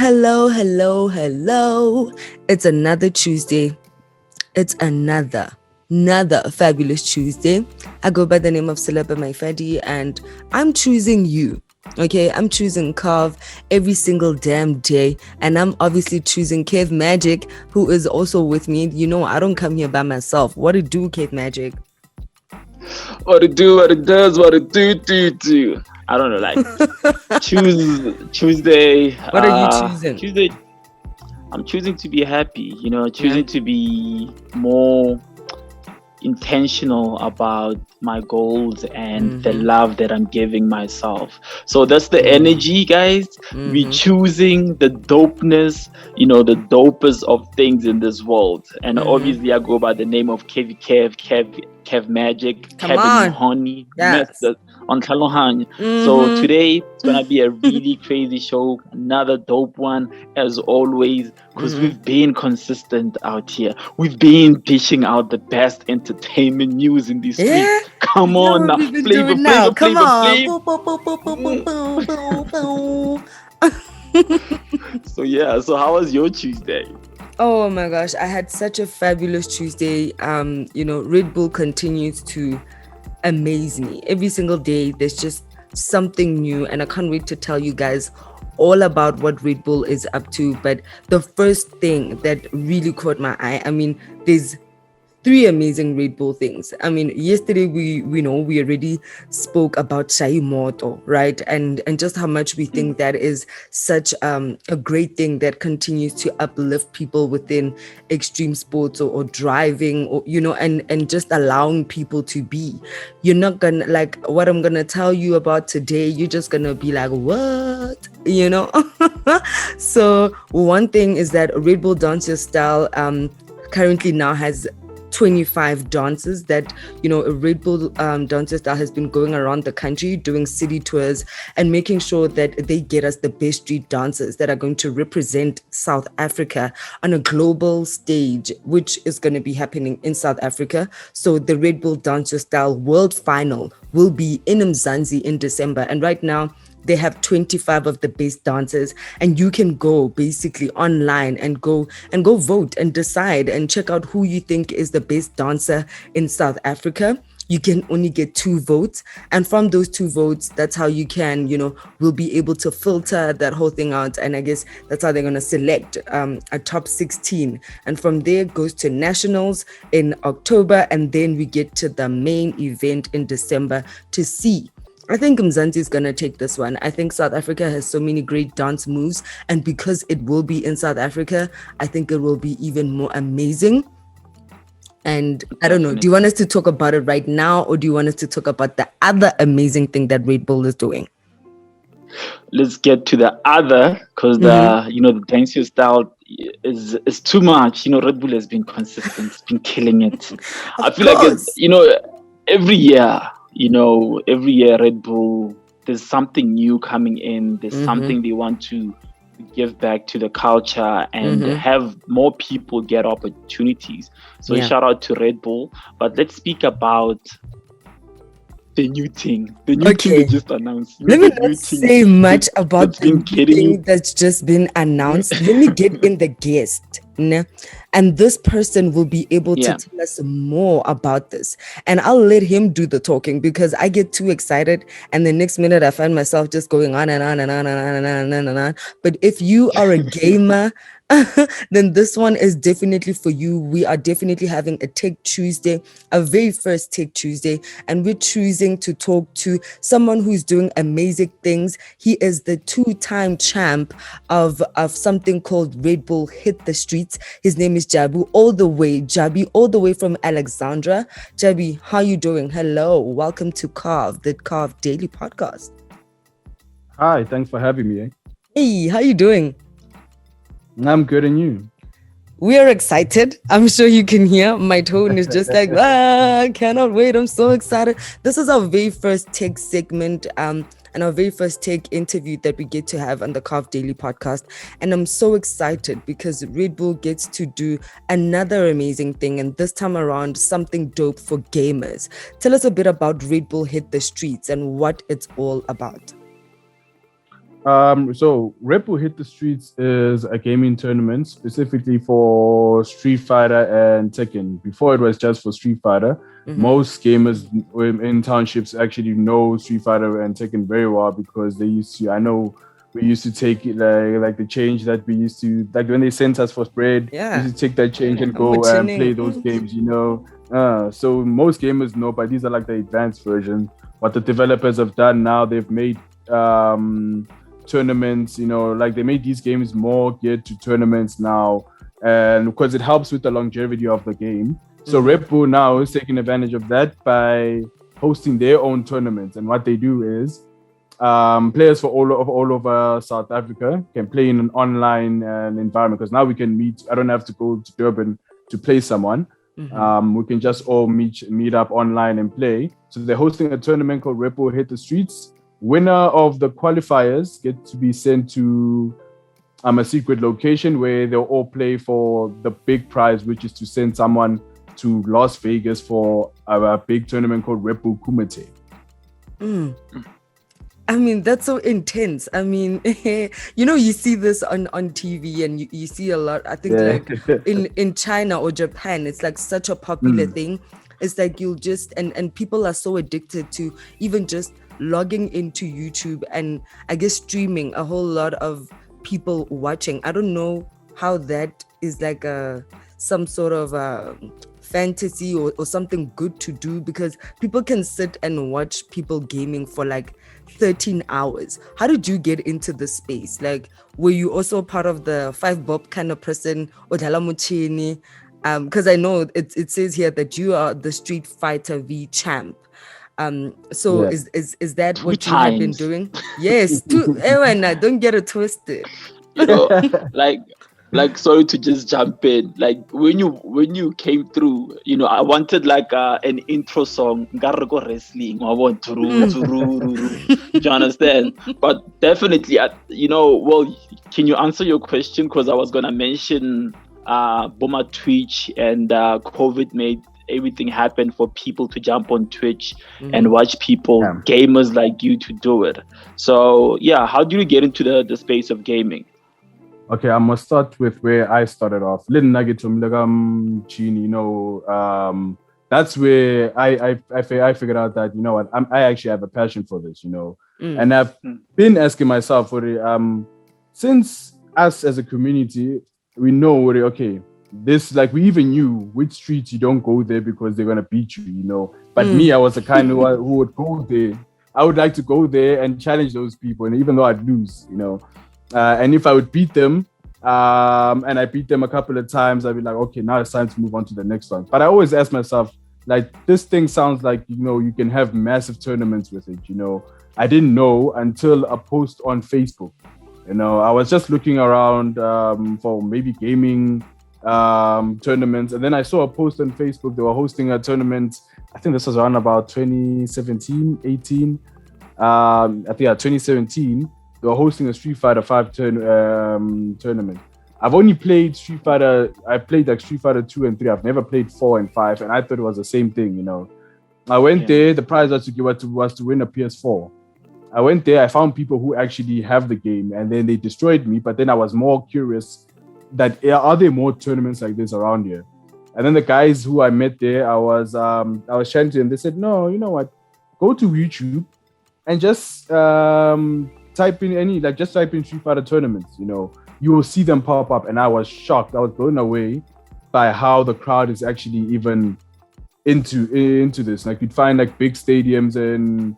Hello, hello, hello. It's another Tuesday. It's another fabulous Tuesday. I go by the name of Selepe Maifadi and I'm choosing you. Okay, I'm choosing Carve every single damn day. And I'm obviously choosing Cave Magic, who is also with me. You know, I don't come here by myself. What it do, Cave Magic? What it do, what it does, what it do. I don't know, like Tuesday. What are you choosing? Tuesday, I'm choosing to be happy, choosing to be more intentional about my goals and the love that I'm giving myself. So that's the energy, guys. We choosing the dopeness, the dopest of things in this world. And obviously I go by the name of Kev Magic, Come Kevin on. Mohoni, Yes. on Kalohan. So today it's gonna be a really crazy show, another dope one as always, because we've been consistent out here. We've been dishing out the best entertainment news in these streets. Come on now, flavor. Come on. So how was your Tuesday? Oh my gosh, I had such a fabulous Tuesday. Red Bull continues to amaze me. Every single day there's just something new and I can't wait to tell you guys all about what Red Bull is up to. But the first thing that really caught my eye, there's three amazing Red Bull things. Yesterday we already spoke about Shai Moto, right? And just how much we think that is such a great thing that continues to uplift people within extreme sports or driving, or and just allowing people to be. You're not gonna like what I'm gonna tell you about today. You're just gonna be like, what? So one thing is that Red Bull Dance Your Style currently now has 25 dances that a Red Bull dancer style has been going around the country doing city tours and making sure that they get us the best street dancers that are going to represent South Africa on a global stage, which is going to be happening in South Africa. So the Red Bull Dancer Style World Final will be in Mzansi in December, and right now they have 25 of the best dancers, and you can go basically online and go vote and decide and check out who you think is the best dancer in South Africa. You can only get 2 votes, and from those 2 votes, that's how you can, will be able to filter that whole thing out. And I guess that's how they're going to select a top 16. And from there it goes to nationals in October, and then we get to the main event in December to see. I think Mzansi is going to take this one. I think South Africa has so many great dance moves, and because it will be in South Africa, I think it will be even more amazing. And I don't know, do you want us to talk about it right now, or do you want us to talk about the other amazing thing that Red Bull is doing? Let's get to the other, because the dance your style is too much. Red Bull has been consistent, it's been killing it. I feel like it's, every year Red Bull, there's something new coming in. There's something they want to give back to the culture and have more people get opportunities. So shout out to Red Bull. But let's speak about the new thing. The new thing they just announced. Let me not say much about the thing that's just been announced. Let me get in the guest. And this person will be able to tell us more about this. And I'll let him do the talking because I get too excited. And the next minute I find myself just going on and on and on and on and on and on and on. But if you are a gamer, then this one is definitely for you. We are definitely having a Tech Tuesday, a very first Tech Tuesday, and we're choosing to talk to someone who's doing amazing things. He is the 2-time champ of something called Red Bull Hit the Streets. His name is Jabhi, all the way from Alexandra. Jabhi, how you doing? Hello, welcome to Carve, the Carve Daily Podcast. Hi, thanks for having me. Hey, how you doing? I'm good, and you? We are excited. I'm sure you can hear my tone is just like, I cannot wait. I'm so excited. This is our very first tech segment and our very first tech interview that we get to have on the Carve Daily Podcast. And I'm so excited because Red Bull gets to do another amazing thing, and this time around, something dope for gamers. Tell us a bit about Red Bull Hit the Streets and what it's all about. So Red Bull Hit the Streets is a gaming tournament specifically for Street Fighter and Tekken. Before it was just for Street Fighter. Most gamers in townships actually know Street Fighter and Tekken very well because they used to. I know we used to take it like the change that we used to like when they sent us for spread. Yeah. We used to take that change and go and play those games. So most gamers know, but these are like the advanced version. What the developers have done now, they've made tournaments, like they made these games more geared to tournaments now, and because it helps with the longevity of the game. So Red Bull now is taking advantage of that by hosting their own tournaments, and what they do is players for all over South Africa can play in an online environment, because now we can meet. I don't have to go to Durban to play someone. We can just all meet up online and play. So they're hosting a tournament called Red Bull Hit the Streets. Winner of the qualifiers get to be sent to a secret location where they'll all play for the big prize, which is to send someone to Las Vegas for a big tournament called Red Bull Kumite. I mean, that's so intense. I mean, you see this on TV, and you see a lot. I think like in China or Japan, it's like such a popular thing. It's like you'll just, and people are so addicted to even just logging into YouTube and I guess streaming a whole lot of people watching. I don't know how that is like some sort of fantasy or something good to do, because people can sit and watch people gaming for like 13 hours. How did you get into the space? Like, were you also part of the 5-bob kind of person, Odala Muchini? Because I know it says here that you are the Street Fighter V champ. So is that what you have been doing? Yes, Ewan, don't get it twisted. Like sorry to just jump in. Like when you came through, I wanted like an intro song, Gargo Wrestling. I want to do you understand? But definitely, well, can you answer your question? Because I was gonna mention Boma Twitch and COVID made everything happen for people to jump on Twitch and watch people, gamers like you, to do it. So yeah, how do you get into the space of gaming? Okay, I'm gonna start with where I started off. Little nugget from Chini, that's where I figured out that what, I actually have a passion for this, and I've been asking myself for it. Since us as a community, we know okay, this, like, we even knew which streets you don't go there because they're gonna beat you, But me, I was the kind who would go there. I would like to go there and challenge those people, and even though I'd lose, and if I would beat them, and I beat them a couple of times, I'd be like, okay, now it's time to move on to the next one. But I always ask myself, like, this thing sounds like, you can have massive tournaments with it, I didn't know until a post on Facebook. I was just looking around for maybe gaming tournaments, and then I saw a post on Facebook. They were hosting a tournament. I think this was around about 2017, 18. I think 2017. They were hosting a Street Fighter 5 tournament. I've only played Street Fighter. I played like Street Fighter 2 and 3. I've never played 4 and 5, and I thought it was the same thing. I went there. The prize was to win a PS4. I went there. I found people who actually have the game, and then they destroyed me. But then I was more curious that are there more tournaments like this around here? And then the guys who I met there, I was chatting to them. They said, no, you know what? Go to YouTube and just type in Street Fighter tournaments. You will see them pop up. And I was shocked. I was blown away by how the crowd is actually even into this. Like, you'd find like big stadiums and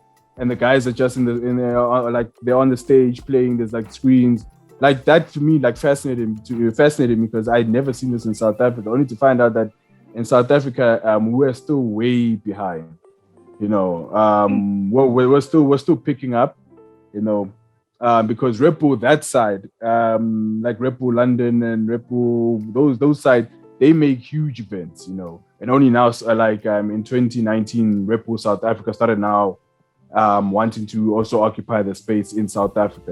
the guys are just like they're on the stage playing. There's like screens. Like, that to me, like, fascinated me because I'd never seen this in South Africa. Only to find out that in South Africa, we're still way behind. We're still picking up. Because Red Bull, that side, like Red Bull London and Red Bull, those side, they make huge events. And only now, like in 2019, Red Bull South Africa started now wanting to also occupy the space in South Africa.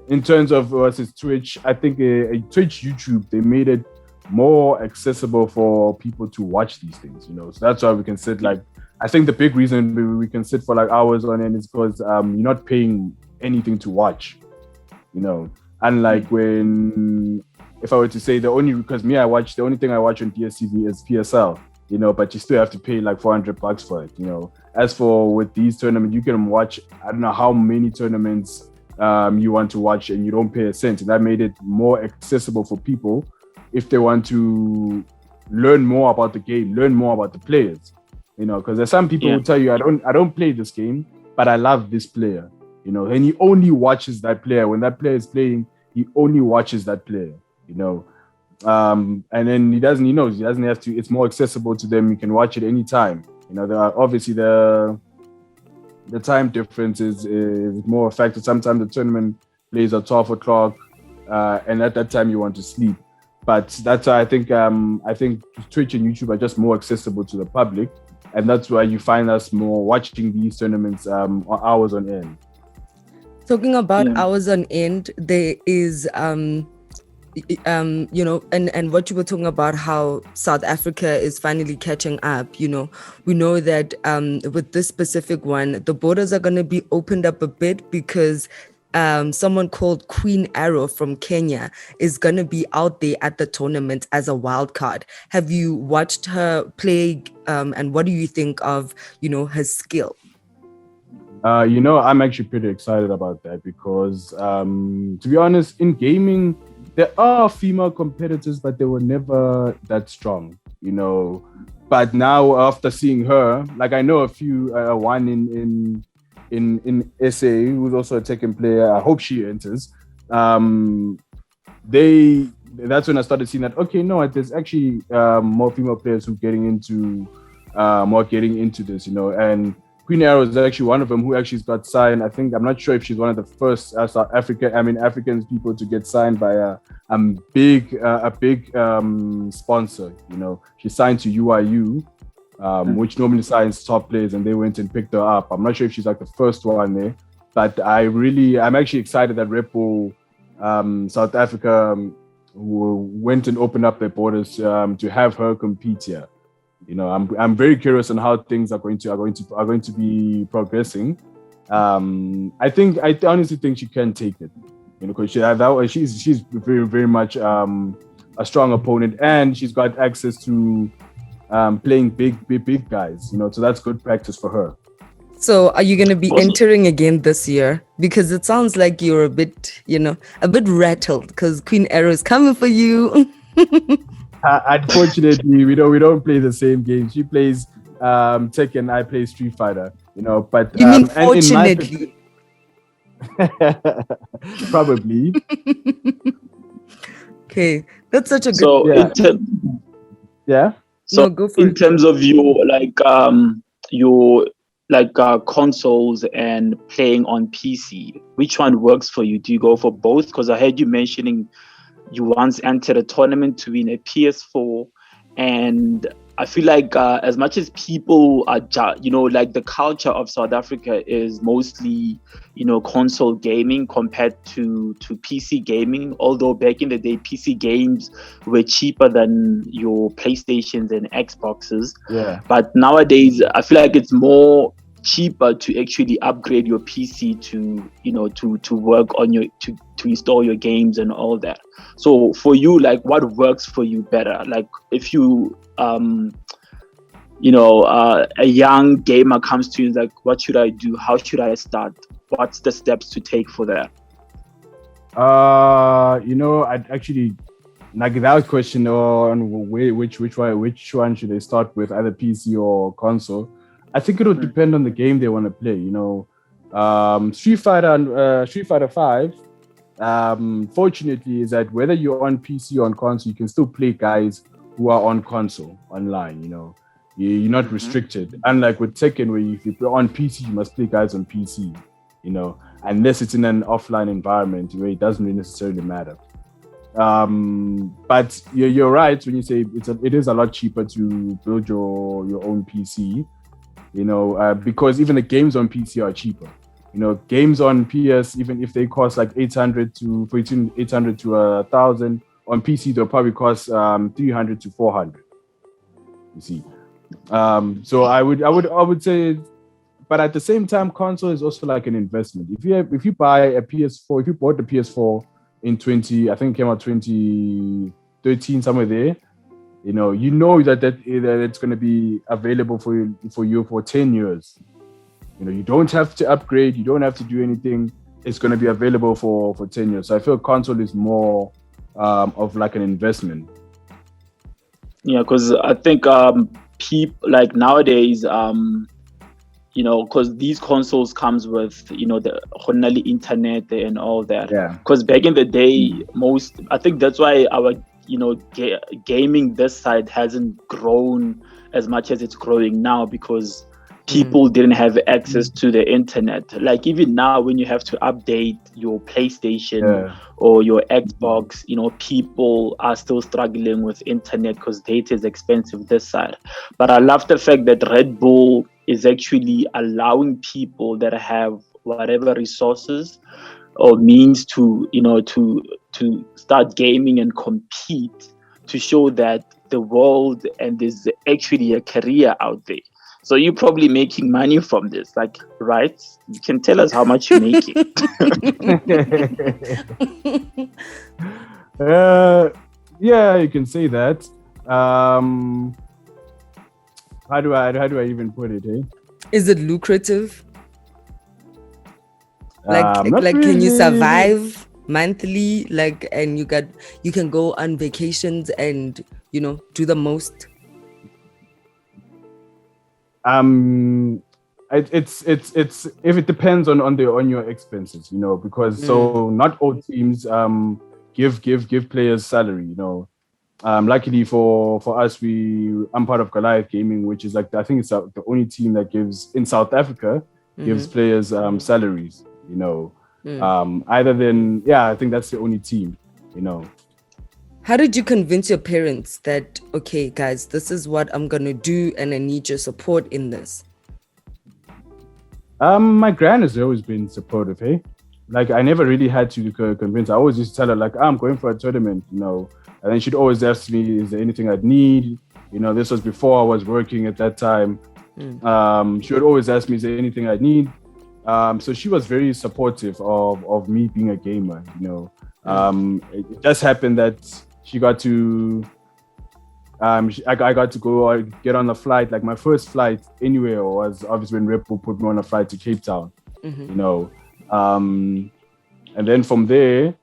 In terms of versus Twitch, I think Twitch, YouTube, they made it more accessible for people to watch these things, So that's why we can sit like I think the big reason we can sit for like hours on end is because you're not paying anything to watch, you know. Unlike when, if I were to say the only thing I watch on DSTV is PSL, you know, but you still have to pay like $400 for it, you know. As for with these tournaments, you can watch, I don't know how many tournaments you want to watch and you don't pay a cent. And that made it more accessible for people if they want to learn more about the game, learn more about the players, you know, because there's some people who tell you, I don't play this game, but I love this player, you know, and he only watches that player. When that player is playing, he only watches that player, you know. And then he doesn't have to, it's more accessible to them. You can watch it anytime. You know, there are obviously the time difference is more a factor. Sometimes the tournament plays at 12 o'clock, and at that time you want to sleep. But that's why I think Twitch and YouTube are just more accessible to the public, and that's why you find us more watching these tournaments hours on end. Talking about hours on end, there is you know, and what you were talking about, how South Africa is finally catching up, you know, we know that with this specific one, the borders are going to be opened up a bit because someone called Queen Arrow from Kenya is going to be out there at the tournament as a wild card. Have you watched her play, and what do you think of, you know, her skill? You know, I'm actually pretty excited about that because, to be honest, in gaming, there are female competitors, but they were never that strong, you know. But now, after seeing her, like I know a few, one in SA who's also a Tekken player. I hope she enters. That's when I started seeing that. Okay, no, there's actually more female players who getting into this, you know. And Queen Arrow is actually one of them who actually got signed. I think, I'm not sure if she's one of the first African people to get signed by a big sponsor. You know, she signed to UIU, which normally signs top players, and they went and picked her up. I'm not sure if she's like the first one there, but I'm actually excited that Red Bull South Africa went and opened up their borders to have her compete here. You know, I'm very curious on how things are going to be progressing. I honestly think she can take it. You know, because she's very, very much a strong opponent, and she's got access to playing big guys. You know, so that's good practice for her. So, are you going to be entering again this year? Because it sounds like you're a bit rattled because Queen Arrow is coming for you. Unfortunately, we don't play the same game. She plays Tekken, I play Street Fighter. You know, but you mean fortunately? Probably. Okay, that's such a good. So, go for it. In terms of your consoles and playing on PC, which one works for you? Do you go for both? Because I heard you mentioning you once entered a tournament to win a PS4, and I feel like as much as people are, like the culture of South Africa is mostly, console gaming compared to PC gaming. Although back in the day, PC games were cheaper than your PlayStations and Xboxes. Yeah. But nowadays, I feel like it's more cheaper to actually upgrade your PC to work on to install your games and all that. So for you, like, what works for you better? Like, if you a young gamer comes to you, like, what should I do? How should I start? What's the steps to take for that? I'd actually, like, without question on which one should they start with, either PC or console. I think it would depend on the game they want to play. Street Fighter 5. Fortunately, is that whether you're on PC or on console, you can still play guys who are on console online. You're not restricted. Unlike with Tekken, where if you're on PC, you must play guys on PC. Unless it's in an offline environment where it doesn't really necessarily matter. But you're right when you say it is a lot cheaper to build your own PC. Because even the games on PC are cheaper. Games on PS, even if they cost like 800 to 1,000, on PC they'll probably cost 300 to 400. You see, So I would say, but at the same time, console is also like an investment. If you buy a PS4, if you bought the PS4 in 20, I think it came out 2013, somewhere there, you know that it's going to be available for you for 10 years. You don't have to upgrade, you don't have to do anything. It's going to be available for 10 years. So I feel console is more of like an investment. Yeah, because I think people like nowadays, because these consoles comes with the honali internet and all that. Yeah. Because back in the day, I think that's why our gaming this side hasn't grown as much as it's growing now, because people didn't have access to the internet. Like even now, when you have to update your PlayStation or your Xbox, people are still struggling with internet because data is expensive this side. But I love the fact that Red Bull is actually allowing people that have whatever resources or means to start gaming and compete, to show that the world and there's actually a career out there. So you're probably making money from this, like, right? You can tell us how much you're making. Yeah, you can say that. How do I even put it? Is it lucrative? Like really. Can you survive monthly? Like, and you can go on vacations and do the most. It's if it depends on your expenses, because so not all teams give players salary, luckily for us, I'm part of Goliath Gaming, which is like, I think it's the only team that gives in South Africa gives players salaries, other than I think that's the only team, How did you convince your parents that, okay, guys, this is what I'm going to do and I need your support in this? My gran has always been supportive, hey? Like, I never really had to convince. I always used to tell her, like, I'm going for a tournament, and then she'd always ask me, is there anything I'd need? This was before I was working at that time. She would always ask me, is there anything I'd need? So she was very supportive of me being a gamer, It just happened that she got to, I got to go get on a flight. Like my first flight anywhere was obviously when Red Bull put me on a flight to Cape Town, and then from there,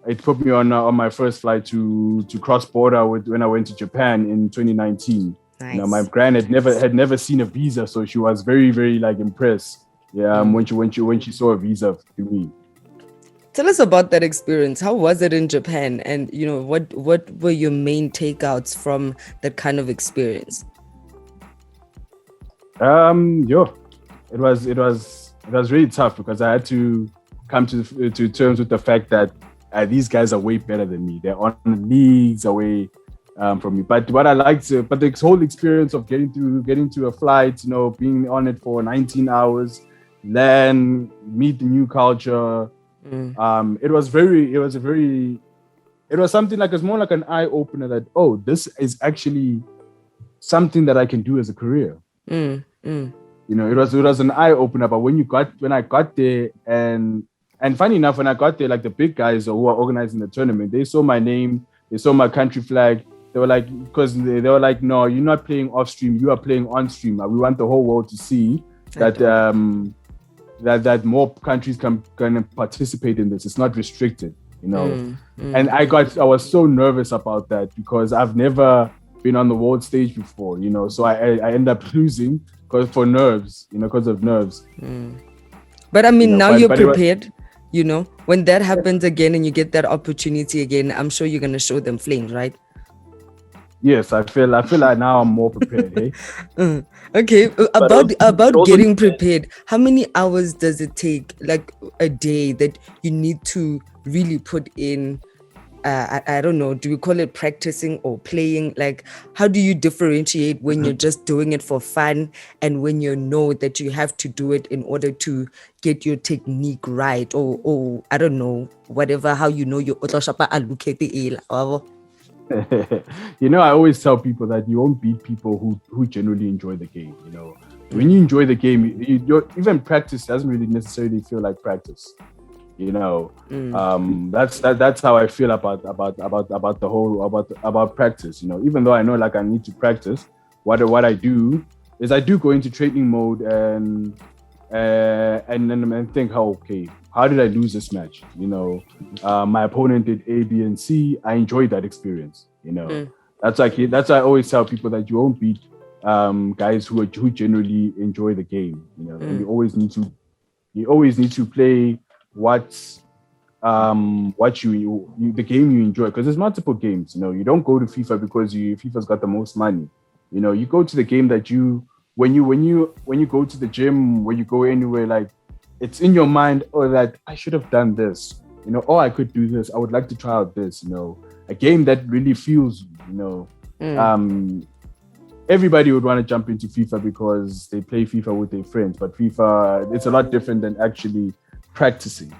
it put me on my first flight to cross border when I went to Japan in 2019. Nice. My gran had never seen a visa, so she was very, very like impressed. Yeah, when she saw a visa to me. Tell us about that experience. How was it in Japan? And what were your main takeouts from that kind of experience? It was really tough because I had to come to terms with the fact that these guys are way better than me. They're on leagues away from me. But what I liked, but the whole experience of getting to a flight, being on it for 19 hours, then meet the new culture. It was something like, it's more like an eye opener that, this is actually something that I can do as a career. It was an eye opener. But when I got there, and funny enough, when I got there, like the big guys who are organizing the tournament, they saw my name, they saw my country flag. They were like, because they were like, no, you're not playing off stream, you are playing on stream. We want the whole world to see that that more countries can participate in this. It's not restricted, And I was so nervous about that because I've never been on the world stage before, So I end up losing because of nerves. But I mean, now you're prepared. When that happens again and you get that opportunity again, I'm sure you're gonna show them flames, right? Yes, I feel like now I'm more prepared. Hey? Okay, about getting prepared, how many hours does it take, like a day, that you need to really put in? I don't know, do we call it practicing or playing? Like, how do you differentiate when you're just doing it for fun and when you know that you have to do it in order to get your technique right, or I don't know, whatever, how you know your otoshapa alukete ela? I always tell people that you won't beat people who genuinely enjoy the game. When you enjoy the game, even practice doesn't really necessarily feel like practice. That's how I feel about the whole about practice. Even though I know like I need to practice, what I do is I do go into training mode and then think, how did I lose this match? My opponent did A, B, and C. I enjoyed that experience. That's why I always tell people that you won't beat guys who generally enjoy the game. And you always need to play the game you enjoy, because there's multiple games. You don't go to FIFA because FIFA's got the most money. You go to the game that when you go to the gym, when you go anywhere, like it's in your mind, that I should have done this, I could do this, I would like to try out this, a game that really feels, everybody would want to jump into FIFA because they play FIFA with their friends, but FIFA, it's a lot different than actually practicing.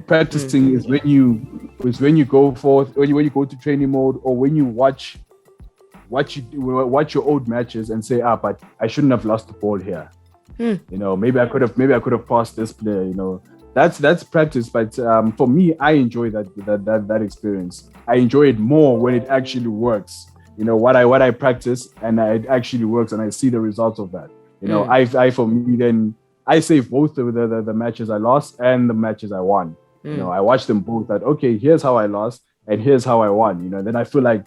Practicing is when you go forth, when you go to training mode, or when you watch your old matches and say, but I shouldn't have lost the ball here. Maybe I could have passed this player. That's practice. But for me, I enjoy that experience. I enjoy it more when it actually works. What I practice and it actually works, and I see the results of that. For me, then I save both the matches I lost and the matches I won. I watch them both. That here's how I lost and here's how I won. Then I feel like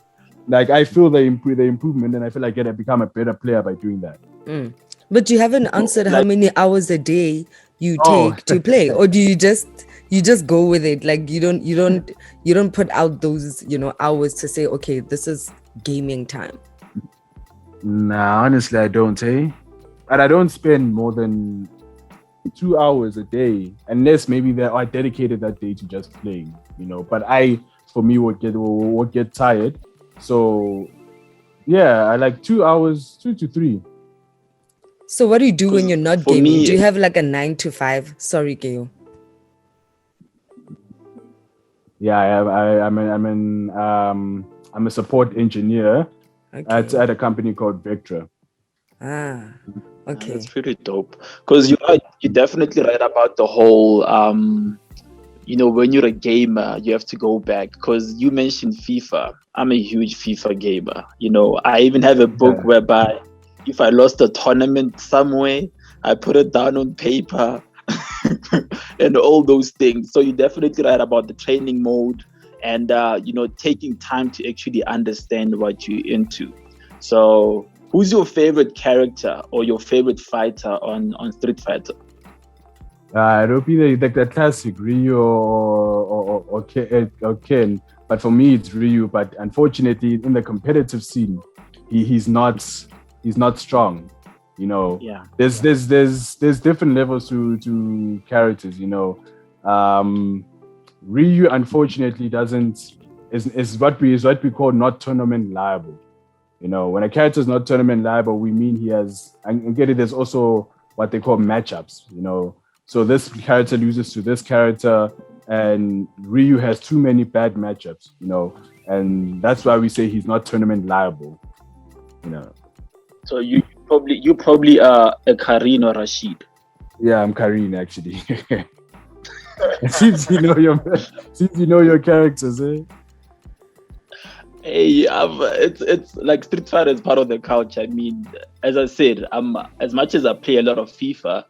I feel the improvement, and I feel like I become a better player by doing that. But you haven't answered how many hours a day you take to play, or do you just go with it? Like you don't put out those hours to say, okay, this is gaming time. Nah, honestly, I don't. And I don't spend more than 2 hours a day, unless maybe they are dedicated that day to just playing. But for me, would get tired. So yeah, I like 2 hours, 2 to 3. So what do you do when you're not gaming? Do you have like a 9 to 5? Sorry, Keo. Yeah, I'm a support engineer at a company called Vectra. Okay. That's pretty dope. Because you're definitely right about the whole when you're a gamer, you have to go back, because you mentioned FIFA. I'm a huge FIFA gamer. I even have a book whereby if I lost a tournament somewhere, I put it down on paper and all those things. So you're definitely right about the training mode and, taking time to actually understand what you're into. So who's your favorite character or your favorite fighter on Street Fighter? It'll be the classic Ryu or Ken, but for me it's Ryu. But unfortunately, in the competitive scene, he's not strong. There's different levels to characters. Ryu unfortunately is what we call not tournament liable. When a character is not tournament liable, we mean he has, and get it, there's also what they call matchups. So this character loses to this character, and Ryu has too many bad matchups, and that's why we say he's not tournament liable, So you probably are a Karine or Rashid. Yeah, I'm Karine actually. Since you know your characters, eh? Hey, it's like Street Fighter is part of the culture. I mean, as I said, as much as I play a lot of FIFA,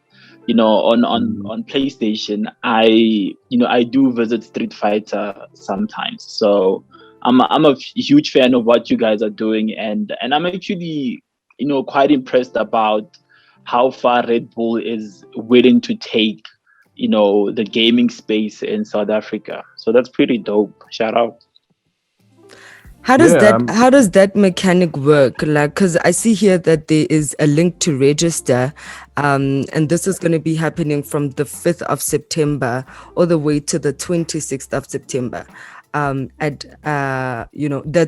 on PlayStation, I do visit Street Fighter sometimes. So I'm a huge fan of what you guys are doing, and I'm actually quite impressed about how far Red Bull is willing to take the gaming space in South Africa. So that's pretty dope. Shout out. How does that mechanic work? Like, because I see here that there is a link to register, and this is going to be happening from the 5th of September all the way to the 26th of September. That's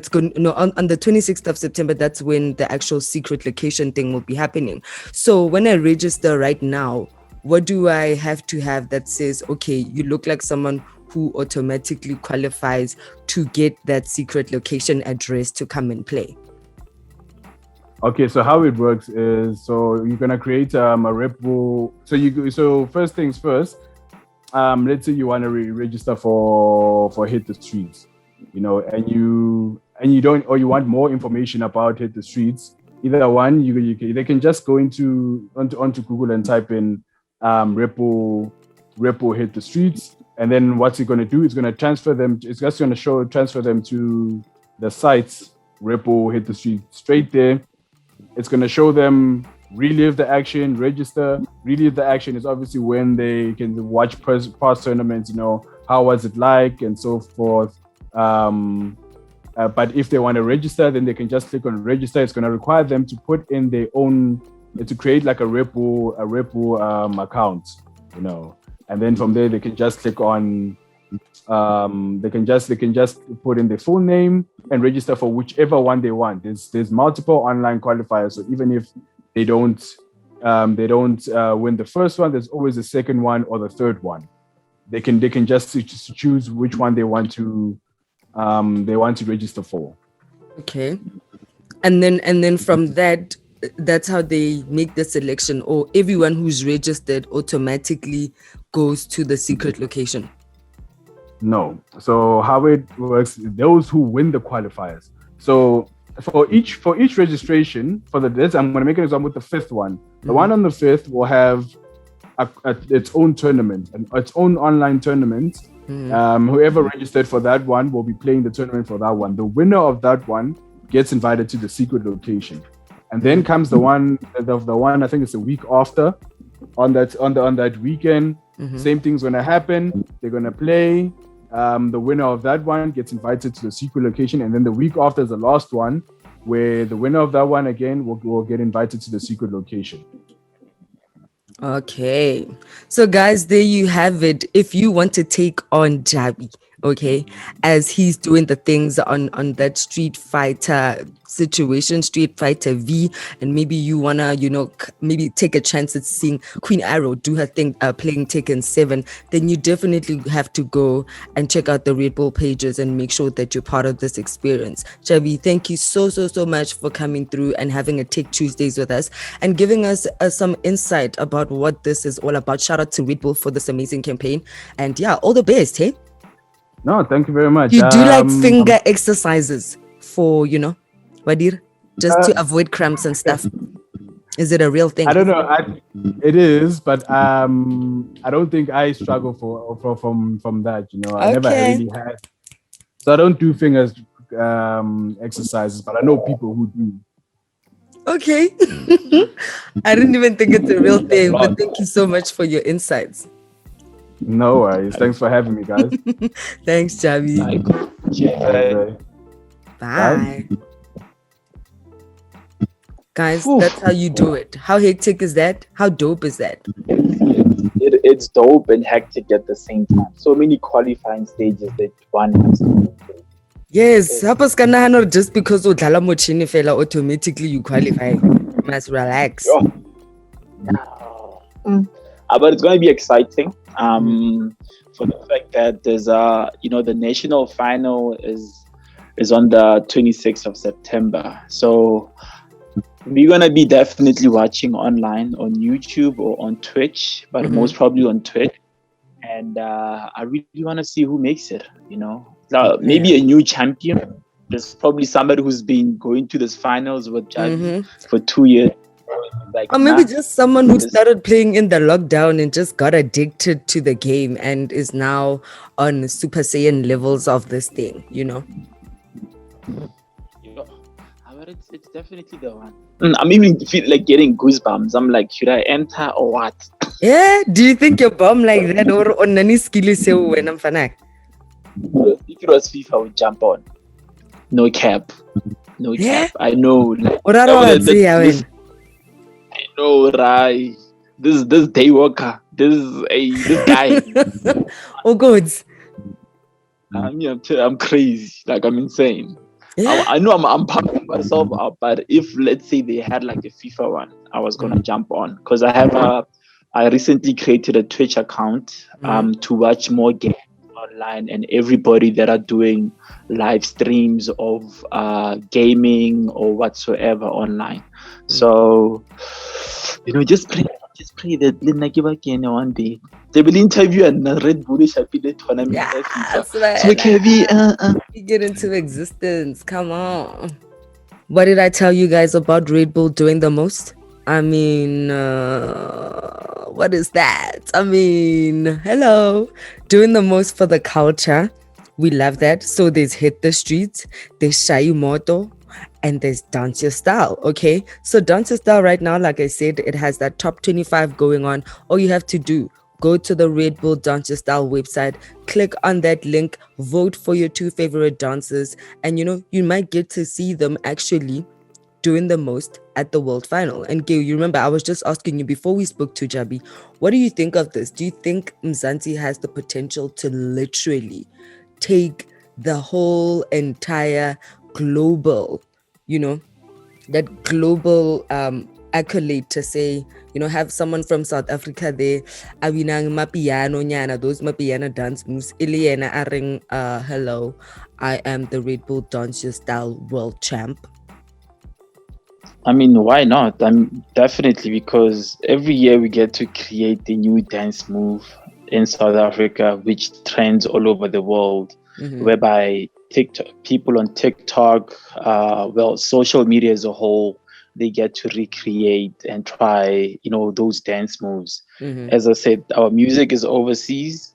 going on the 26th of September. That's when the actual secret location thing will be happening. So when I register right now, what do I have to have that says, okay, you look like someone who automatically qualifies to get that secret location address to come and play? Okay, so how it works is, so you're gonna create a Red Bull. So first things first. Let's say you want to register for Hit the Streets, and you don't, or you want more information about Hit the Streets. Either one, they can just go onto Google and type in Red Bull Hit the Streets, and then what's it going to do? It's going to transfer them. It's just going to transfer them to the sites Red Bull Hit the Streets straight there. It's going to show them relive the action, register. Relive the action is obviously when they can watch past tournaments, how was it like and so forth. But if they want to register, then they can just click on register. It's going to require them to put in their own, to create like a Red Bull account, and then from there they can just click on, they can just put in their full name and register for whichever one they want. There's multiple online qualifiers, so even if they don't win the first one, there's always a second one or the third one. They can just choose which one they want to register for. Okay, and then from that, that's how they make the selection, or everyone who's registered automatically goes to the secret location. No. So how it works, those who win the qualifiers. So for each registration, I'm going to make an example with the fifth one. The one on the fifth will have its own tournament, and its own online tournament. Whoever registered for that one will be playing the tournament for that one. The winner of that one gets invited to the secret location, and then comes the one I think it's a week after. On that weekend, same thing's going to happen. They're going to play. The winner of that one gets invited to the secret location, and then the week after is the last one, where the winner of that one again will get invited to the secret location. Okay, so guys, there you have it. If you want to take on Jabhi, okay, as he's doing the things on that Street Fighter situation, Street Fighter V, and maybe you wanna maybe take a chance at seeing Queen Arrow do her thing playing Tekken 7, then you definitely have to go and check out the Red Bull pages and make sure that you're part of this experience. Jabhi, thank you so much for coming through and having a Tech Tuesdays with us and giving us some insight about what this is all about. Shout out to Red Bull for this amazing campaign, and yeah, all the best. Hey, no, thank you very much. You do like finger exercises for Wadir, just to avoid cramps and stuff. Is it a real thing? I don't know. It is, but I don't think I struggle from that. I never really had. So I don't do fingers exercises, but I know people who do. Okay. I didn't even think it's a real thing, but thank you so much for your insights. No worries. Thanks for having me, guys. Thanks, Jabhi. Bye. Guys, that's how you do it. How hectic is that? How dope is that? It's dope and hectic at the same time. So many qualifying stages that one has to go through. Yes, just because udlala mochini fela automatically you qualify. You must relax. But it's going to be exciting. For the fact that there's the national final is on the 26th of September. So we're going to be definitely watching online on YouTube or on Twitch, but most probably on Twitch. And I really want to see who makes it, maybe a new champion. There's probably somebody who's been going to this finals with Jhabi for 2 years. Or maybe just someone who started playing in the lockdown and just got addicted to the game and is now on Super Saiyan levels of this thing, It's definitely the one. I'm even feel like getting goosebumps. I'm like, should I enter or what? Yeah, do you think you're bomb like that or on any skill when I'm fanak? If it was FIFA, I would jump on. No cap. I know. I know, right? This day worker. This guy. Oh, good. I'm crazy. Like, I'm insane. Yeah. I know I'm pumping myself up, but if let's say they had like a FIFA one, I was gonna jump on because I recently created a Twitch account to watch more games online, and everybody that are doing live streams of gaming or whatsoever online. So, just pray that Lina give again one day. They will interview and Red Bull Shapile tournament. Yes, So man. We get into existence. Come on. What did I tell you guys about Red Bull doing the most? I mean, what is that? I mean, hello. Doing the most for the culture. We love that. So there's Hit the Streets, there's Shayi Moto, and there's Dance Your Style. Okay. So Dance Your Style right now, like I said, it has that top 25 going on. All you have to do, go to the Red Bull Dance Your Style website, click on that link, vote for your 2 favorite dancers, and you might get to see them actually doing the most at the World Final. And Gail, you remember I was just asking you before we spoke to Jabhi, what do you think of this? Do you think Mzansi has the potential to literally take the whole entire global, that global accolade to say, have someone from South Africa there, awinang mapiano nyana, those mapiano dance moves, Iliana aring, hello, I am the Red Bull Dance Your Style world champ? I mean, why not? Definitely, because every year we get to create a new dance move in South Africa, which trends all over the world, whereby people on TikTok, social media as a whole, they get to recreate and try, those dance moves. As I said, our music is overseas.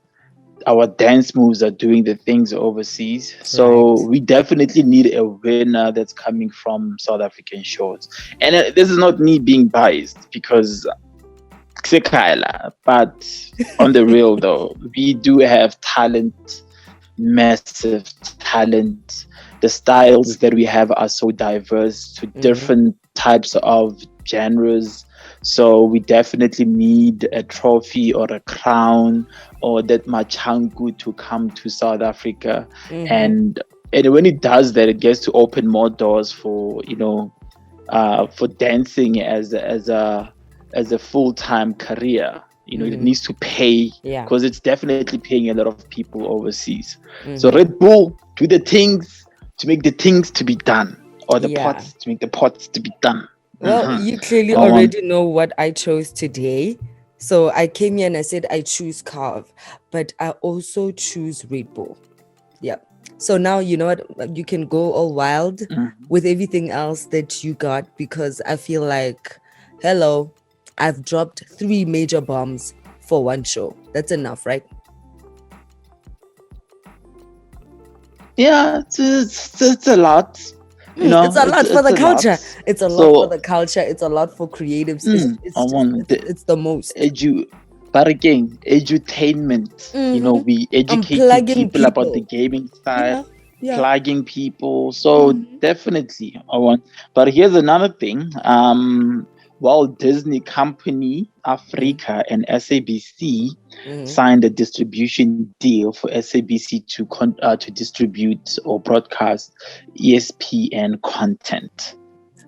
Our dance moves are doing the things overseas. So we definitely need a winner that's coming from South African shores. And this is not me being biased, because but on the real though, we do have talent, massive talent. The styles that we have are so diverse to different types of genres. So we definitely need a trophy or a crown or that machangu to come to South Africa. And when it does that, it gets to open more doors for for dancing as a full-time career. It needs to pay, because it's definitely paying a lot of people overseas. So Red Bull, do the things to make the things to be done, or the pots to make the pots to be done. Well, you clearly already know what I chose today. So I came here and I said I choose Carve, but I also choose Red Bull. Yep. So now you know what, you can go all wild with everything else that you got, because I feel like, hello, I've dropped 3 major bombs for one show. That's enough, right? Yeah, it's a lot. It's a lot for the culture. It's a lot for the culture. It's a lot for creatives. It's the most. But again, edutainment. We educate people about the gaming style, plugging people. So definitely, I want. But here's another thing. Walt Disney Company Africa and SABC signed a distribution deal for SABC to distribute or broadcast ESPN content.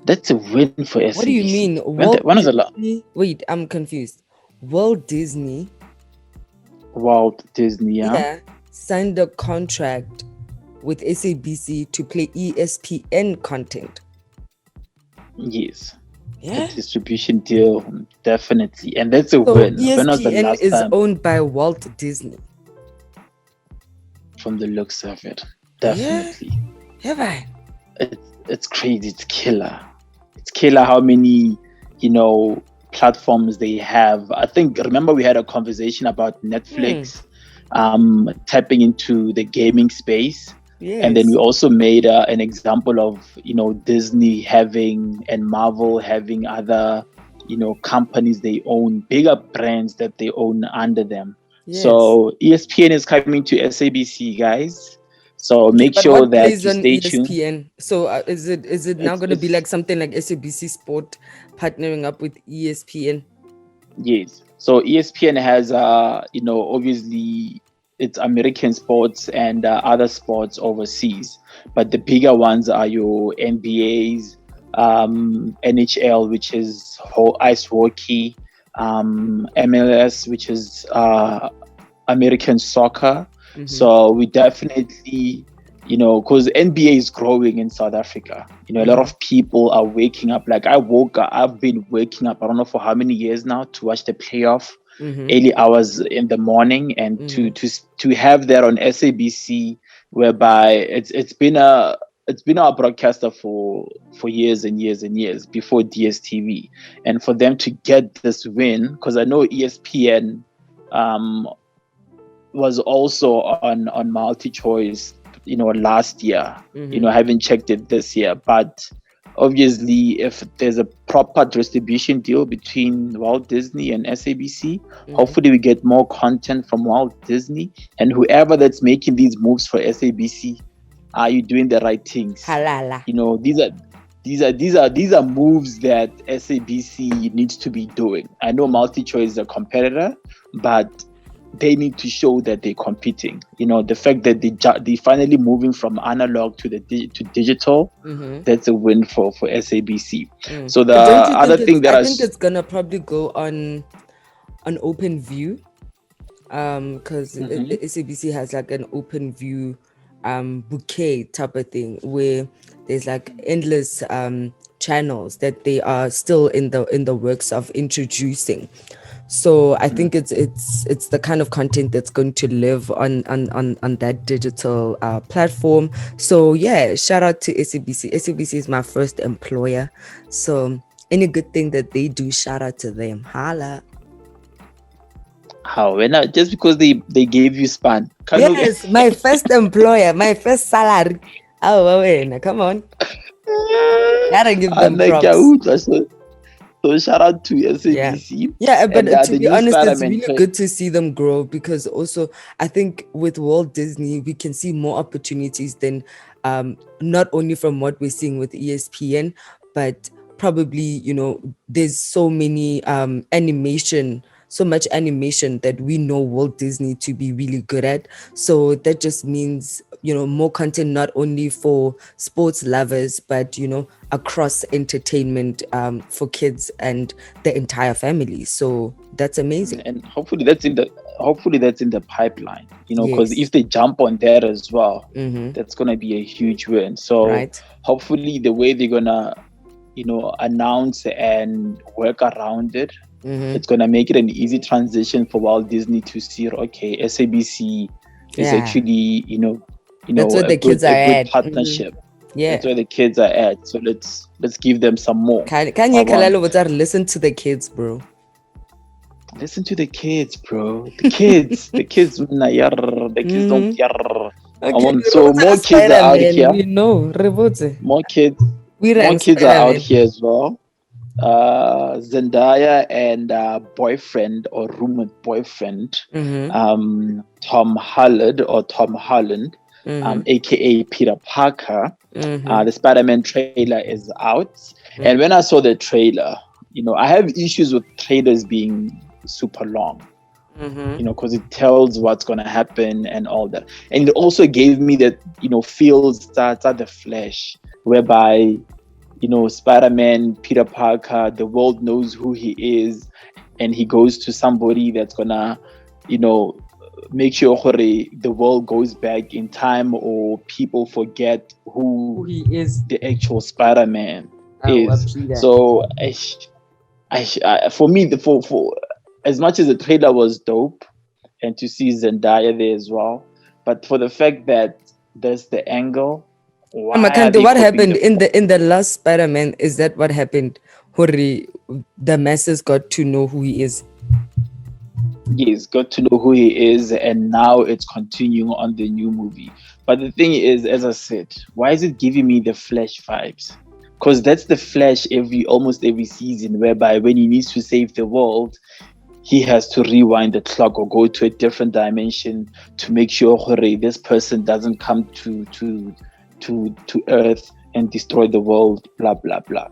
That's a win for SABC. What do you mean? When is it? Wait, I'm confused. Walt Disney, signed a contract with SABC to play ESPN content. Yes. Yeah. The distribution deal, definitely. And that's a win. ESPN is owned by Walt Disney. From the looks of it. Definitely. Yeah. It's crazy. It's killer. It's killer how many, platforms they have. I think, remember we had a conversation about Netflix tapping into the gaming space. Yes. And then we also made an example of, Disney having and Marvel having other, companies they own, bigger brands that they own under them. Yes. So ESPN is coming to SABC, guys. So make sure that you stay tuned. So is it now going to be like something like SABC Sport partnering up with ESPN? Yes. So ESPN has, obviously, it's American sports and other sports overseas, but the bigger ones are your NBAs, NHL, which is ice hockey, MLS, which is American soccer, So we definitely, because NBA is growing in South Africa. A lot of people are waking up. Like I've been waking up, I don't know for how many years now, to watch the playoff early hours in the morning, and to have that on SABC, whereby it's been our broadcaster for years and years and years before DSTV, and for them to get this win, because I know ESPN was also on multi-choice, last year. I haven't checked it this year, but obviously if there's a proper distribution deal between Walt Disney and SABC, hopefully we get more content from Walt Disney, and whoever that's making these moves for SABC, are you doing the right things? Halala. These are moves that SABC needs to be doing. I know MultiChoice is a competitor, but they need to show that they're competing. The fact that they finally moving from analog to to digital, that's a win for SABC. So the other thing that I think it's gonna probably go on open view, because SABC has like an open view bouquet type of thing, where there's like endless channels that they are still in the works of introducing. So I think it's the kind of content that's going to live on that digital platform. So yeah, shout out to SABC. SABC is my first employer, so any good thing that they do, shout out to them. Holla. How? Just because they gave you span? Yes, my first employer, my first salary. Oh, come on. Gotta give them props. So shout out to SABC. Yeah, but to be honest, it's really good to see them grow, because also I think with Walt Disney, we can see more opportunities than not only from what we're seeing with ESPN, but probably, there's so many so much animation that we know Walt Disney to be really good at. So that just means, more content, not only for sports lovers, but, across entertainment for kids and the entire family. So that's amazing. And hopefully that's in the pipeline, because if they jump on that as well, that's going to be a huge win. So hopefully the way they're going to, announce and work around it, it's going to make it an easy transition for Walt Disney to see, okay, SABC is actually, that's where the kids are at. Partnership. Yeah, that's where the kids are at. So let's give them some more. Kanye listen to the kids, bro. Listen to the kids, bro. The kids, the kids don't Okay, so more kids are out here. More kids are out here as well. Zendaya and boyfriend or rumored boyfriend, Tom Holland, aka Peter Parker. The Spider-Man trailer is out, and when I saw the trailer, I have issues with trailers being super long, because it tells what's gonna happen and all that, and it also gave me that feels that the flesh, whereby Spider-Man, Peter Parker, the world knows who he is, and he goes to somebody that's gonna, make sure the world goes back in time, or people forget who he is, the actual Spider-Man is. So, for me, for as much as the trailer was dope, and to see Zendaya there as well, but for the fact that there's the angle. What happened in the last Spider-Man? Is that what happened? The masses got to know who he is. Yes, got to know who he is, and now it's continuing on the new movie. But the thing is, as I said, why is it giving me the Flash vibes? Because that's the Flash almost every season, whereby when he needs to save the world, he has to rewind the clock or go to a different dimension to make sure this person doesn't come to Earth and destroy the world, blah blah blah.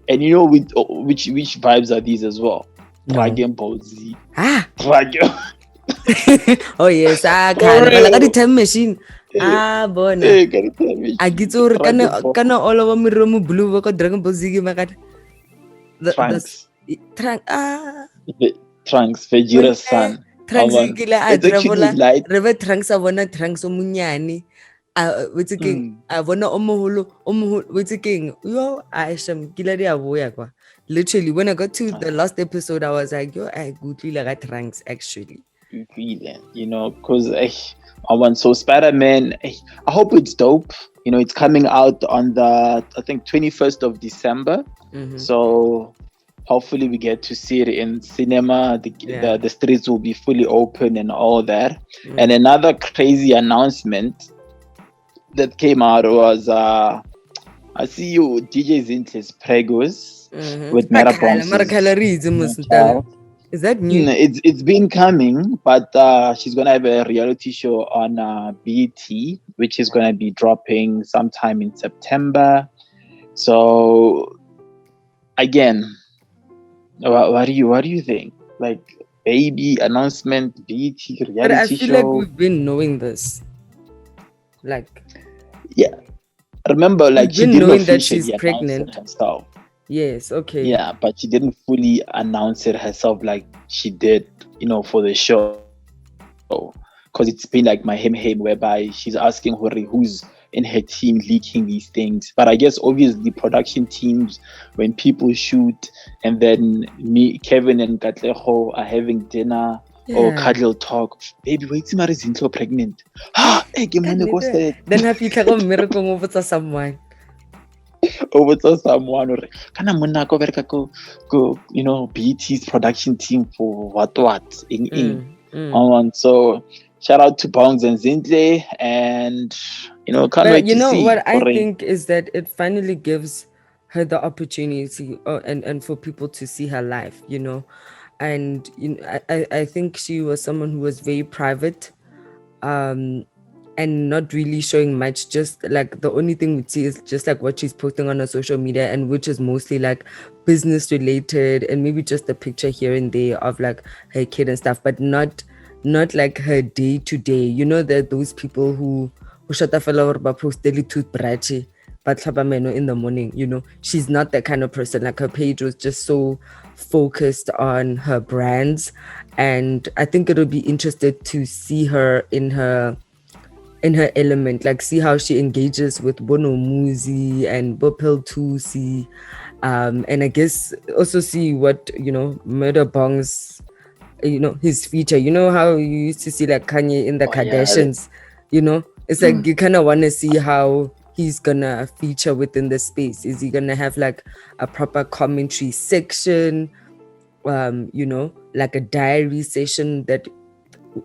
And which vibes are these as well? Dragon Ball Z. Dragon. Oh yes, the time machine. Bona. I get to kana all over me room blue ko Dragon Ball Z makat. Trunks. Trunks, Vegeta's son. Trunks it's actually light. Reve trunks abona trunks omunyani. What's king? Abona omuhulu. What's king? Yo, I sham kila dia boya kwa. Literally, when I got to the last episode, I was like, yo, I goodly like trunks actually. You know, because I want so Spider-Man. I hope it's dope. You know, it's coming out on the I think 21st of December. So hopefully we get to see it in cinema. The streets will be fully open and all that. And another crazy announcement that came out was I see you DJ Zinhle's pregos with Marabon's. Is that new? It's been coming, but she's gonna have a reality show on BET, which is gonna be dropping sometime in September. So again, what do you think? Like baby announcement, BET reality show. But I feel like we've been knowing this. Like, yeah, remember, like she didn't knowing that she's pregnant herself. Yes, okay. Yeah, but she didn't fully announce it herself like she did, you know, for the show. Because it's been like my him whereby she's asking who's in her team leaking these things. But I guess obviously production teams, when people shoot and then Kevin and Katlego are having dinner or cuddle talk, baby, wait, Zinhle is pregnant. Then have you come miracle over to someone? Over to someone, or you know, BET's production team for what so shout out to Bongs and Zinhle, and you know, can't wait to see. You know what I think is that it finally gives her the opportunity and for people to see her life, you know. And you know, I think she was someone who was very private, and not really showing much. Just like the only thing we see is just like what she's posting on her social media, and which is mostly like business related, and maybe just a picture here and there of like her kid and stuff, but not like her day to day. You know, that those people who shut the fellow or post daily toothbrush but in the morning, you know, she's not that kind of person. Like her page was just so focused on her brands, and I think it'll be interesting to see her in her element, like see how she engages with Bono Muzi and Bopel Tusi, and I guess also see what, you know, Murder Bong's, you know, his feature. You know how you used to see like Kanye in the Kardashians, you know, it's like you kind of want to see how he's gonna feature within the space. Is he gonna have like a proper commentary section, you know, like a diary session that,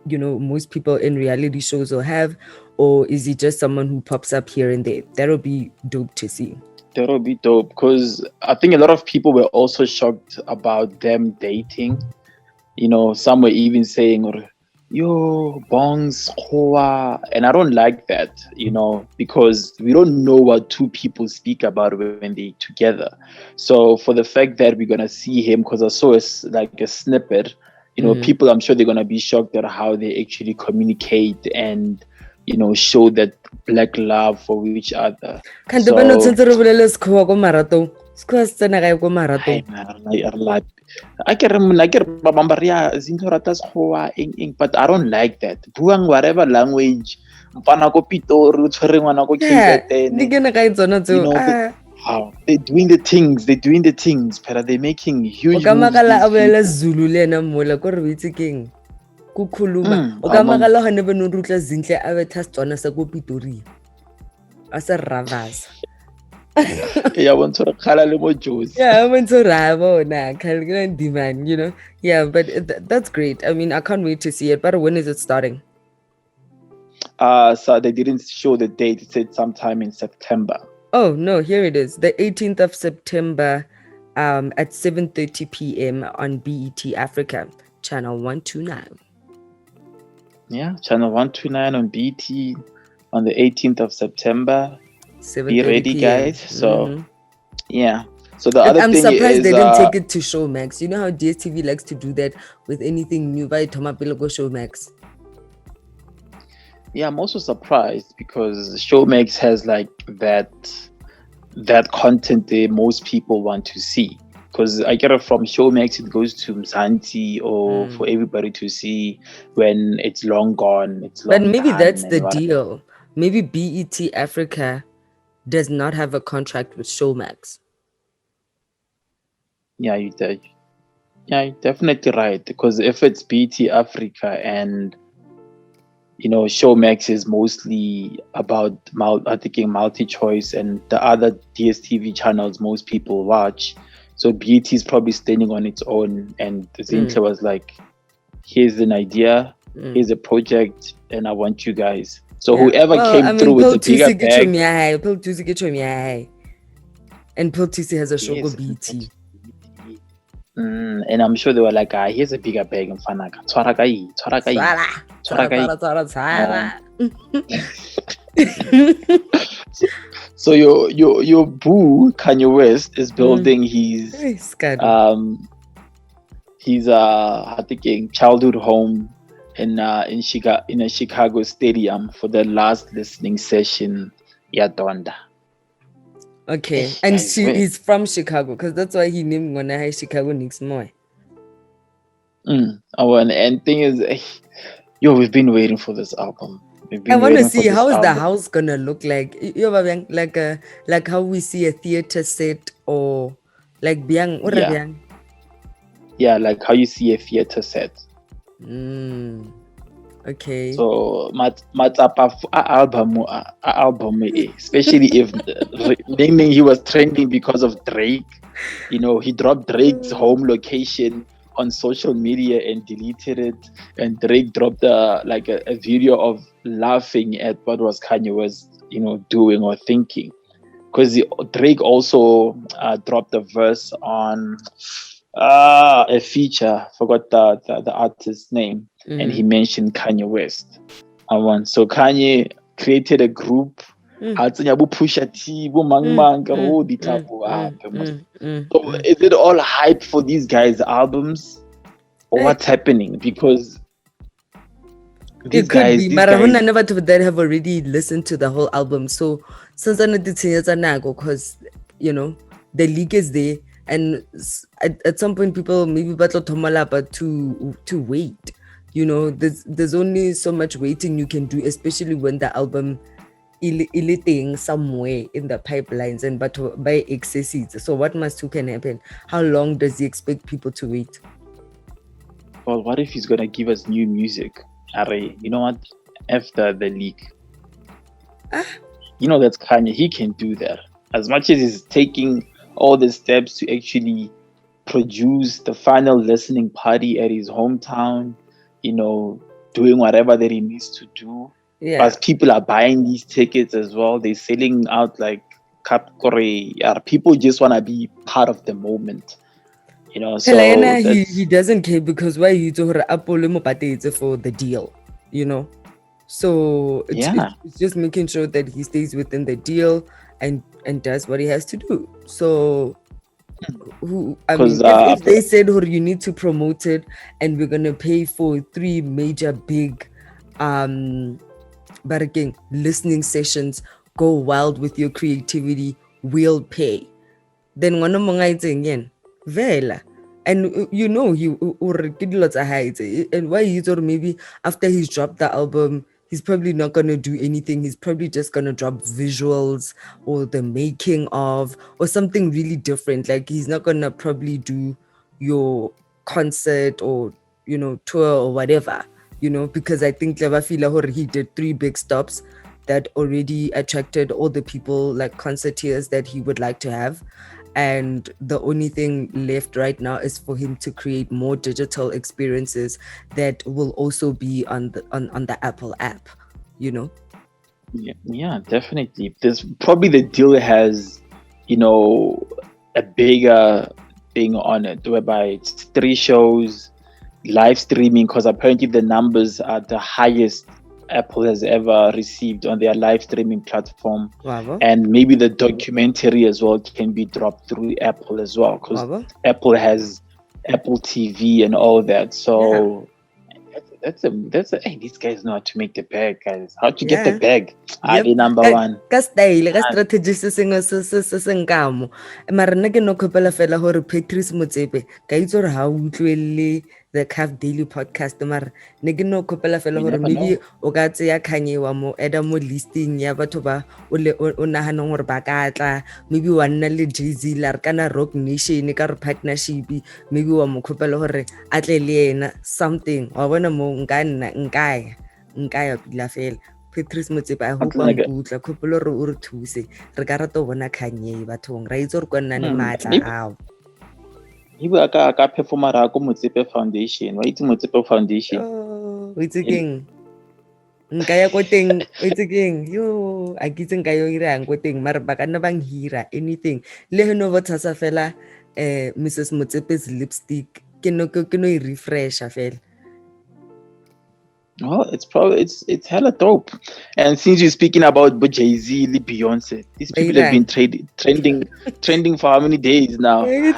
you know, most people in reality shows will have, or is he just someone who pops up here and there? That'll be dope to see. That'll be dope, because I think a lot of people were also shocked about them dating. You know, some were even saying, yo, bongs, khoa. And I don't like that, you know, because we don't know what two people speak about when they're together. So for the fact that we're going to see him, because I saw a snippet, you know, people, I'm sure they're going to be shocked at how they actually communicate and, you know, show that black love for each other. I can but I don't like that. Buang whatever language, they're doing the things, but they're making huge kukhuluma okamagala ha nebe no rutla Zinhle a betha tsona sa go Pitori a se ravasa yeah want to khala le mo Jozi yeah want to rabona khalgana demand, you know. Yeah, but that's great. I mean, I can't wait to see it. But when is it starting? So they didn't show the date. It said sometime in September. Oh no, here it is, the 18th of September at 7:30 p.m. on BET Africa, channel 129. Yeah, channel 129 on BT on the 18th of September. Be ready, guys. So, yeah. So the other I'm thing surprised is, they didn't take it to Showmax. You know how DSTV likes to do that with anything new by Tomapilo go Showmax. Yeah, I'm also surprised because Showmax has like that content that most people want to see. because I get it from Showmax, it goes to Mzansi or for everybody to see when it's long gone. It's long But maybe done that's and the whatever. deal. Maybe BET Africa does not have a contract with Showmax. Yeah, you're definitely right. Because if it's BT Africa and Showmax is mostly about multi-choice and the other DSTV channels most people watch. So BET is probably standing on its own. And Zinhle was like, here's an idea, here's a project, and I want you guys. So whoever came through with the bigger bag. Pill Tusi get and Pill Tusi has a show called BT. And I'm sure they were like, here's a bigger bag in Fanaka. So your boo Kanye West is building his childhood home in a Chicago stadium for the last listening session. Donda. Okay, and he's from Chicago because that's why he named one high Chicago next more. And thing is, we've been waiting for this album. I want to see how is the house gonna look like. Like how we see a theater set or like biang. Yeah, like how you see a theater set. Okay. So matsapa album, especially if meaning he was trending because of Drake. He dropped Drake's home location on social media and deleted it, and Drake dropped a video of laughing at what was Kanye West doing or thinking, because Drake also dropped a verse on a feature, forgot the artist's name, and he mentioned Kanye West. So Kanye created a group. So is it all hype for these guys' albums, or what's happening? Because it could be, but I never that have already listened to the whole album. So since I know because the leak is there, and at some point people maybe battle Tomalapa to wait. There's only so much waiting you can do, especially when the album thing somewhere in the pipelines and but by excesses. So what who can happen? How long does he expect people to wait? Well, what if he's gonna give us new music? You know what? After the leak. That's Kanye. He can do that. As much as he's taking all the steps to actually produce the final listening party at his hometown, doing whatever that he needs to do. Yeah. But people are buying these tickets as well. They're selling out like people just want to be part of the moment. So he doesn't care, because why he told for the deal, So it's just making sure that he stays within the deal and does what he has to do. So if they said you need to promote it and we're gonna pay for 3 major big listening sessions, go wild with your creativity, we'll pay. Then one again. Vela. And he lots of heights. And why he thought maybe after he's dropped the album, he's probably not gonna do anything. He's probably just gonna drop visuals or the making of or something really different. Like he's not gonna probably do your concert or tour or whatever. Because I think he did 3 big stops that already attracted all the people, like concerteers that he would like to have. And the only thing left right now is for him to create more digital experiences that will also be on the Apple app, Yeah, definitely. There's probably the deal has, a bigger thing on it, whereby it's 3 shows, live streaming, because apparently the numbers are the highest Apple has ever received on their live streaming platform. Wow. And maybe the documentary as well can be dropped through Apple as well, because Apple has Apple TV and all that. So hey, these guys know how to make the bag, guys. How to get the bag. Yep. The number one. Ka style, ka strategy se sengwe se nkamo. Mara nna ke no khopela fela hore Patrice Motsepe ka itse hore ha o utlwelle the Carve Daily podcast mara ne ke no khopela fela hore maybe o ka tseya Kanye wa mo add mo listing ya batho ba o nahana hore ba ka tla, maybe wa nna le Jay-Z la re kana Rock Nation ka re partnership, maybe wa mo khopela hore a tle le yena something wa bona mo nkaya pila fela. Patrice Motsepe I hope wa nkutla khopolo re o re thuse re ka rata bona Kanye bathong ra itse re kwa nna le matla ao. Ibu aka performer ra ko Motsepe Foundation. Wa itse Motsepe Foundation. Oh, it's again. Nkaya ko teng, it's again. Yo, a kitse nka yo irang ko teng mara ba kana bang hira anything. Le no bothasa fela Mrs Motsepe's lipstick ke no refresh fela. Oh, it's hella dope. And since you're speaking about Jay-Z, Beyonce, these people have been trending for how many days now? Guys,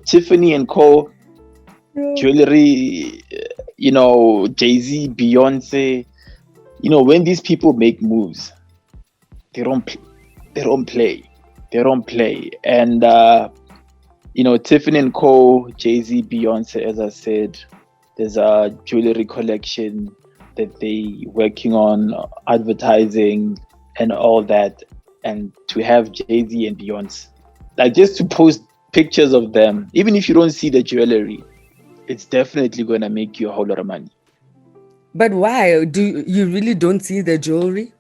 Tiffany Co, jewelry, Jay-Z, Beyonce, when these people make moves, they don't play. And Tiffany Co, Jay-Z, Beyonce, as I said, there's a jewelry collection that they working on, advertising and all that. And to have Jay-Z and Beyonce, like just to post pictures of them, even if you don't see the jewelry, it's definitely going to make you a whole lot of money. But why? Do you really don't see the jewelry?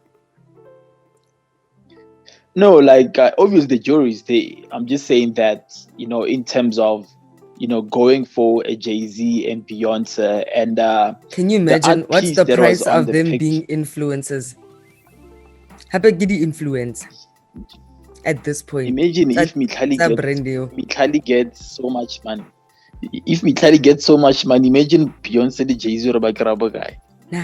No, like obviously the jury is there. I'm just saying that, in terms of, going for a Jay-Z and Beyonce and can you imagine what's the price of them being influencers? How about the influence at this point? Imagine if Mikhali gets so much money. If Mikhali gets so much money, imagine Beyonce the Jay-Z or a guy. Nah.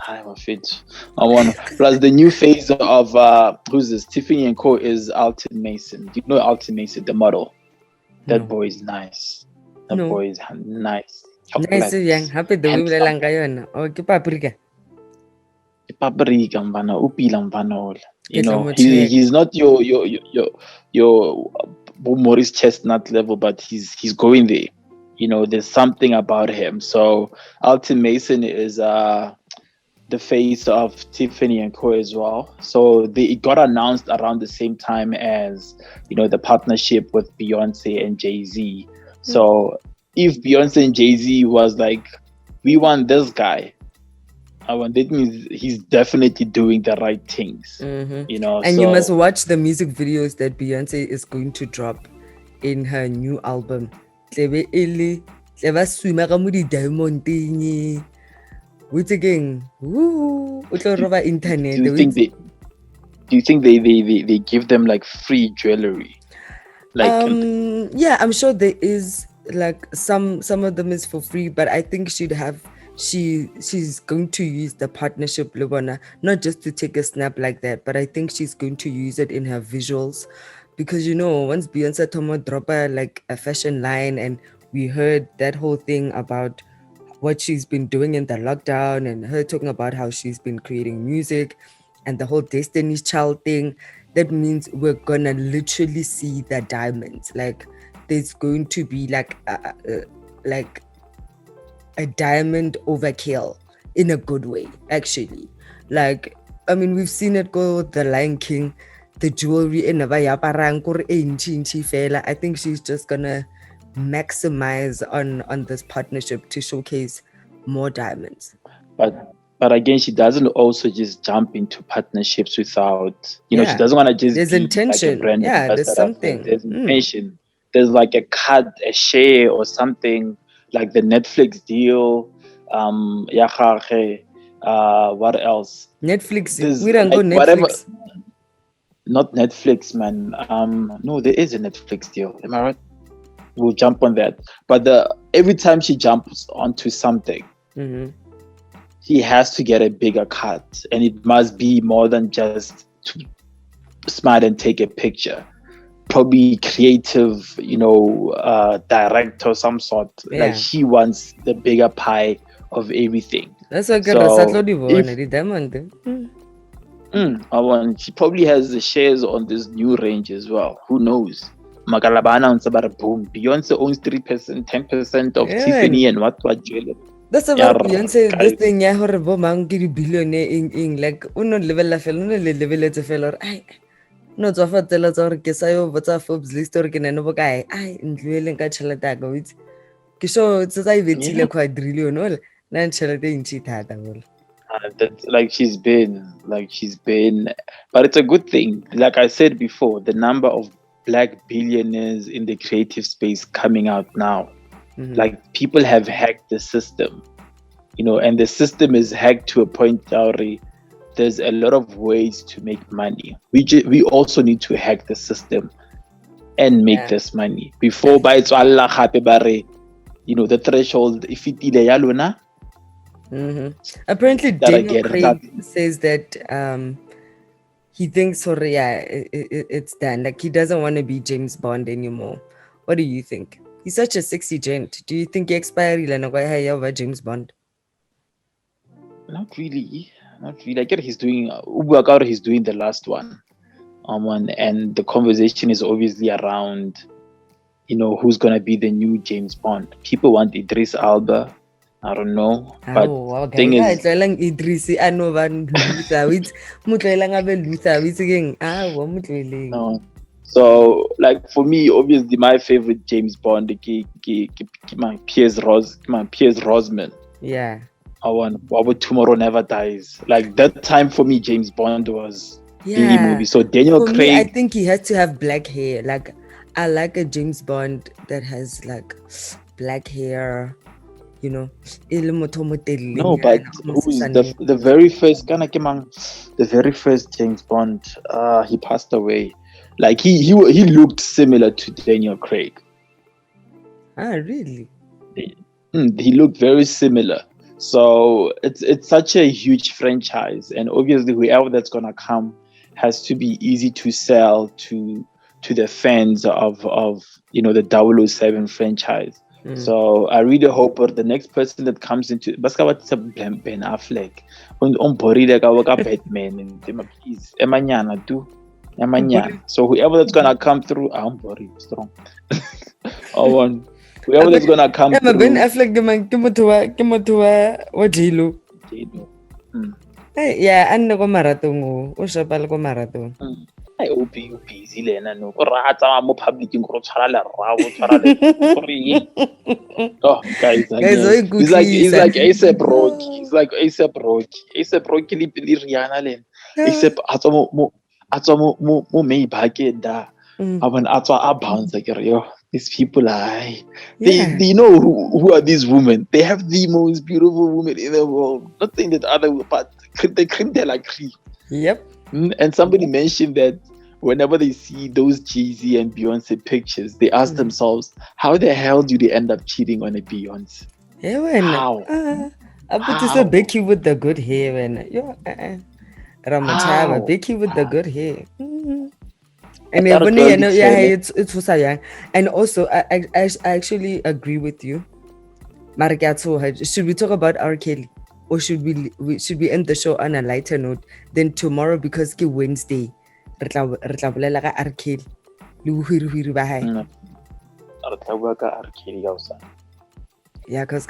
I'm a fit. Plus the new phase of who's this? Tiffany Co is Alton Mason. You know Alton Mason, the model. That boy is nice. Boy is nice. Nice young. Happy the way we lang kayo. Oh, paprika. Paprika mbana upila mbana. He's not your Maurice Chestnut level, but he's going there. There's something about him. So Alton Mason is the face of Tiffany Co as well. So it got announced around the same time as, the partnership with Beyonce and Jay-Z. So if Beyonce and Jay-Z was like, we want this guy, that means he's definitely doing the right things. And you must watch the music videos that Beyonce is going to drop in her new album. What's again? Internet. Do you think they give them like free jewelry? Yeah, I'm sure there is like some of them is for free, but I think she's going to use the partnership, Lubana, not just to take a snap like that, but I think she's going to use it in her visuals, because once Beyonce Tomo drop like a fashion line, and we heard that whole thing about what she's been doing in the lockdown, and her talking about how she's been creating music and the whole Destiny's Child thing, that means we're gonna literally see the diamonds. Like there's going to be like a diamond overkill in a good way, actually. Like, I mean, we've seen it go with The Lion King, the jewelry in I think she's just gonna maximize on this partnership to showcase more diamonds. But again, she doesn't also just jump into partnerships without, she doesn't want to just there's intention. Like a brand there's something. There's intention. There's like a cut, a share or something, like the Netflix deal. What else? Netflix. We don't go Netflix. Whatever. Not Netflix, man. No, there is a Netflix deal. Am I right? We'll jump on that. But every time she jumps onto something, she has to get a bigger cut, and it must be more than just to smile and take a picture. probably creative, director of some sort. Like she wants the bigger pie of everything. That's what she probably has the shares on this new range as well. Who knows? Magalabana and Sabara boom. Beyonce owns 3%, 10% of Tiffany and what jewelry. That's about Beyonce. This thing, yeah, horrible man, get billionaire in like uno level la fel, uno level it's a fellow. No, to offer tell us or Kesayo, what's a Forbes list or can another guy. In dwelling at Chalatago. It's Kisho, it's a vitilla quadrillion, all nine chalate in cheat had. That's like she's been, but it's a good thing. Like I said before, the number of black billionaires in the creative space coming out now. Like people have hacked the system, and the system is hacked to a point where there's a lot of ways to make money. We also need to hack the system and make this money before by it's Allah happy bare, the threshold if it yaluna. Apparently Daniel Craig says that he thinks it's done. Like he doesn't want to be James Bond anymore. What do you think? He's such a sexy gent. Do you think he expired over James Bond? Not really. I get he's doing the last one. And the conversation is obviously around, who's gonna be the new James Bond. People want Idris Elba. I don't know. But thing is, no. So, like for me, obviously, my favorite James Bond, Pierce Brosnan. Yeah. I want What Tomorrow Never Dies. Like that time for me, James Bond was the movie. So Daniel Craig. Me, I think he has to have black hair. Like I like a James Bond that has like black hair. No, but who's the very first the very first James Bond? He passed away. Like he looked similar to Daniel Craig. Ah, really? He looked very similar. So it's such a huge franchise, and obviously whoever that's gonna come has to be easy to sell to the fans of the 007 franchise. So I really hope the next person that comes into Ben Affleck on Batman and too. So whoever that's gonna come through, I'm very strong. Whoever that's gonna come through. Ben Affleck what J-Lo. Yeah, and go marathon. O shapal go marathon. I hope you busy lena no. Go rata mo public go tshwara le Oh, guys, he's like A$AP Rocky. He's like A$AP Rocky. A$AP Rocky li Rihanna len. Except atso mo Maybach da. Aban atso a bounce like these people they know who are these women. They have the most beautiful women in the world. Not saying that other, but the cream de la cream. Yep. And somebody mentioned that whenever they see those Jay-Z and Beyonce pictures, they ask themselves, how the hell do they end up cheating on a Beyonce? How? I put this a Becky with the good hair and Ramachava, Becky with the good hair. And it's so young. And also, I actually agree with you. Should we talk about R. Kelly? Or should we end the show on a lighter note? Then tomorrow, because it's Wednesday, R. Kelly. Yeah, because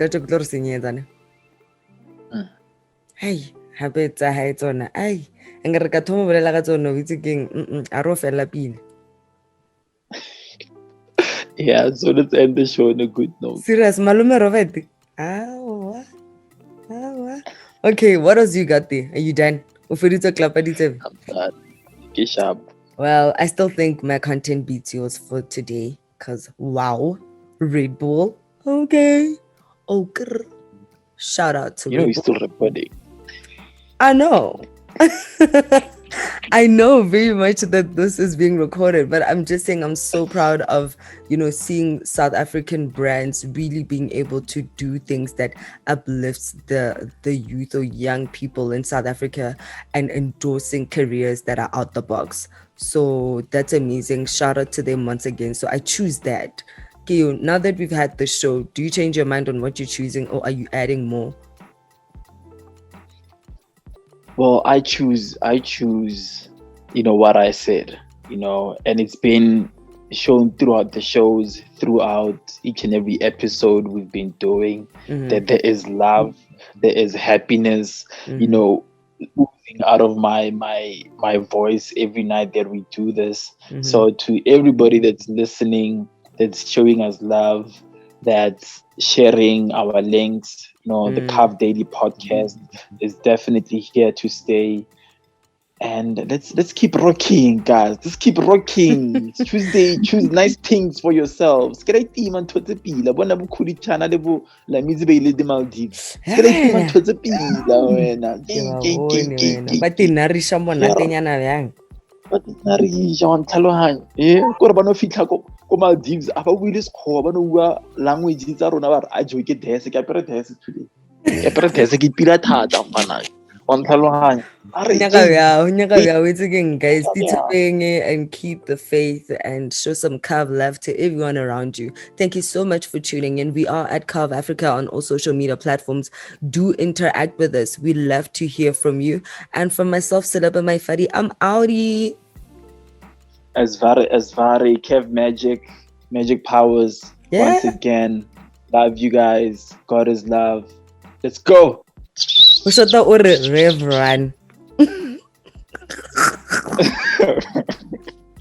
hey, habits are heights on. Ay, and Rakatomo Velagato, it's again, Arofella Pin. Yeah, so let's end the show on a good note. Serious, Malume Rovet. Okay, what else you got there? Are you done? I'm done. Okay, sharp. Well, I still think my content beats yours for today. Because, wow, Red Bull. Okay. Shout out to you. You're still recording. I know. I know very much that this is being recorded, but I'm just saying I'm so proud of, seeing South African brands really being able to do things that uplifts the youth or young people in South Africa and endorsing careers that are out the box. So that's amazing. Shout out to them once again. So I choose that. Keo, now that we've had the show, do you change your mind on what you're choosing, or are you adding more? Well, I choose, what I said, and it's been shown throughout the shows, throughout each and every episode we've been doing, that there is love, there is happiness, oozing out of my voice every night that we do this. So to everybody that's listening, that's showing us love, that's sharing our links, the Carve Daily podcast is definitely here to stay. And let's keep rocking, guys. Let's keep rocking. It's Tuesday, choose nice things for yourselves. Get a team on Twitter. Bona bukuli chana levo la mizibe ile de Maldives. Get a team on Twitter. But the narisha mona kenyana yang. But narisha on talohan. Ko ba no fitla ko Maldives. Aba wile skho ba no bua language tsa rona ba a jo ke dese ke apere dese today. Ke apere dese ke pila thata fana. On talohan. It's again, guys. And keep the faith and show some Carve love to everyone around you. Thank you so much for tuning in. We are at Carve Africa on all social media platforms. Do interact with us. We love to hear from you. And from myself, Selepe Maifadi, I'm outie. Asvari, Kev Magic Powers. Yeah. Once again, love you guys. God is love. Let's go. Reverend.